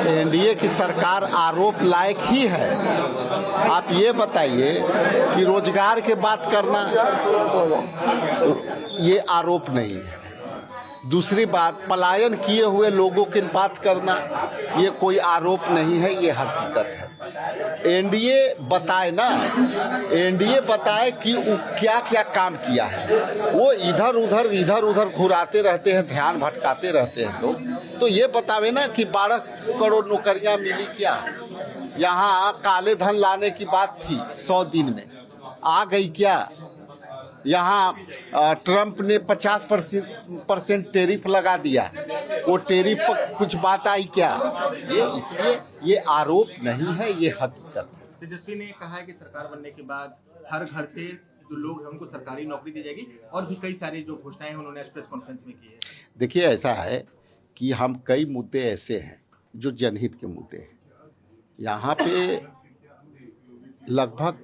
NDA की सरकार आरोप लायक ही है। आप ये बताइए कि रोजगार की बात करना ये आरोप नहीं है। दूसरी बात, पलायन किए हुए लोगों की बात करना ये कोई आरोप नहीं है, ये हकीकत है। एनडीए बताए ना, एनडीए बताए कि क्या क्या काम किया है। वो इधर उधर घुराते रहते हैं, ध्यान भटकाते रहते हैं लोग। तो ये बतावे ना कि 12 करोड़ नौकरियां मिली क्या। यहाँ काले धन लाने की बात थी 100 दिन में, आ गई क्या। यहाँ ट्रंप ने 50% टैरिफ लगा दिया, वो टैरिफ पर कुछ बात आई क्या। ये इसलिए ये आरोप नहीं है, ये हकीकत है। तेजस्वी ने कहा है कि सरकार बनने के बाद हर घर से जो लोग हैं उनको सरकारी नौकरी दी जाएगी, और भी कई सारी जो घोषणाएं उन्होंने प्रेस कॉन्फ्रेंस में की है। देखिए, ऐसा है कि हम कई मुद्दे ऐसे हैं जो जनहित के मुद्दे हैं। यहाँ पे लगभग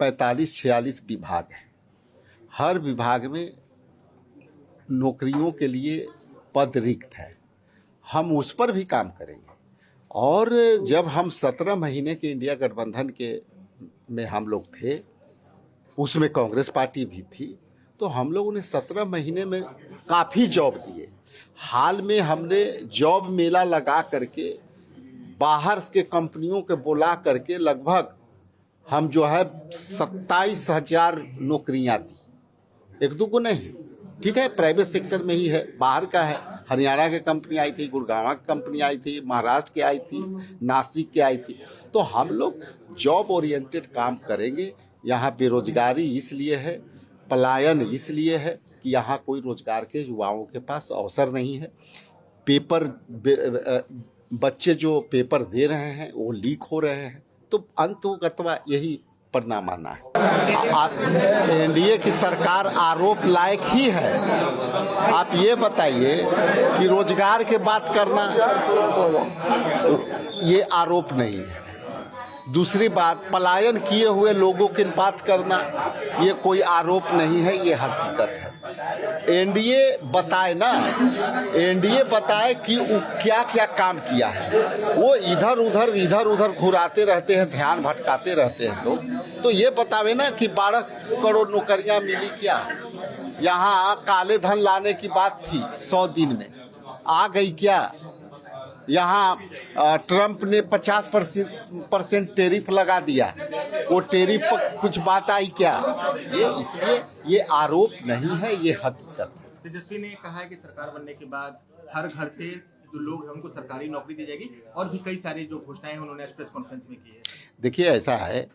45-46 विभाग हैं। हर विभाग में नौकरियों के लिए पद रिक्त है। हम उस पर भी काम करेंगे। और जब हम 17 महीने के इंडिया गठबंधन के में हम लोग थे, उसमें कांग्रेस पार्टी भी थी, तो हम लोगों ने 17 महीने में काफ़ी जॉब दिए। हाल में हमने जॉब मेला लगा करके बाहर के कंपनियों के बुला करके लगभग हम जो है 27,000 नौकरियां दी। एक दो को नहीं, ठीक है, प्राइवेट सेक्टर में ही है, बाहर का है। हरियाणा की कंपनी आई थी, गुड़गांव की कंपनी आई थी, महाराष्ट्र की आई थी, नासिक की आई थी। तो हम लोग जॉब ओरिएंटेड काम करेंगे। यहाँ बेरोजगारी इसलिए है, पलायन इसलिए है कि यहाँ कोई रोजगार के युवाओं के पास अवसर नहीं है। बच्चे जो पेपर दे रहे हैं वो लीक हो रहे हैं। तो अंततः यही परिणाम आना है। एनडीए की सरकार आरोप लायक ही है। आप ये बताइए कि रोजगार की बात करना ये आरोप नहीं है। दूसरी बात, पलायन किए हुए लोगों की बात करना ये कोई आरोप नहीं है, ये हकीकत है। एनडीए बताए ना, एनडीए बताए कि क्या क्या काम किया है। वो इधर उधर घुराते रहते हैं, ध्यान भटकाते रहते हैं लोग। तो ये बतावे ना कि 12 करोड़ नौकरियां मिली क्या। यहाँ काले धन लाने की बात थी 100 दिन में, आ गई क्या। यहाँ ट्रंप ने 50% टैरिफ लगा दिया, वो टैरिफ पर कुछ बात आई क्या। ये इसलिए ये आरोप नहीं है, ये हकीकत है। तेजस्वी ने कहा है कि सरकार बनने के बाद हर घर से जो लोग हैं उनको सरकारी नौकरी दी जाएगी, और भी कई सारी जो घोषणाएं उन्होंने प्रेस कॉन्फ्रेंस में की है। देखिए, ऐसा है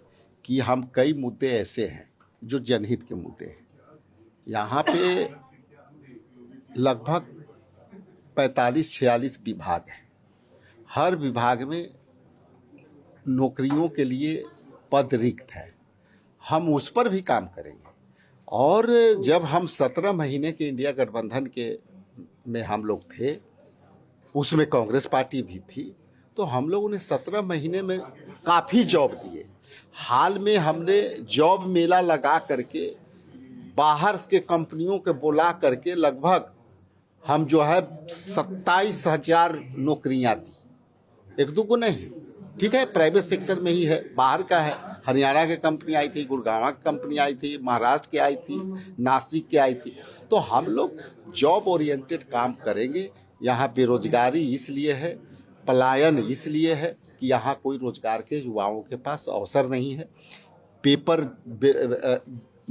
कि हम कई मुद्दे ऐसे हैं जो जनहित के मुद्दे हैं। यहाँ पे लगभग 45-46 विभाग हैं। हर विभाग में नौकरियों के लिए पद रिक्त है। हम उस पर भी काम करेंगे। और जब हम 17 महीने के इंडिया गठबंधन के में हम लोग थे, उसमें कांग्रेस पार्टी भी थी, तो हम लोगों ने 17 महीने में काफ़ी जॉब दिए। हाल में हमने जॉब मेला लगा करके बाहर के कंपनियों के बुला करके लगभग हम जो है 27,000 नौकरियां दी। एक दो को नहीं, ठीक है, प्राइवेट सेक्टर में ही है, बाहर का है। हरियाणा की कंपनी आई थी, गुड़गांव की कंपनी आई थी, महाराष्ट्र की आई थी, नासिक की आई थी। तो हम लोग जॉब ओरिएंटेड काम करेंगे। यहाँ बेरोजगारी इसलिए है, पलायन इसलिए है कि यहाँ कोई रोजगार के युवाओं के पास अवसर नहीं है।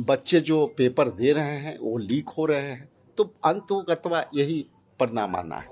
बच्चे जो पेपर दे रहे हैं वो लीक हो रहे हैं। तो अंततः यही परिणाम आना है।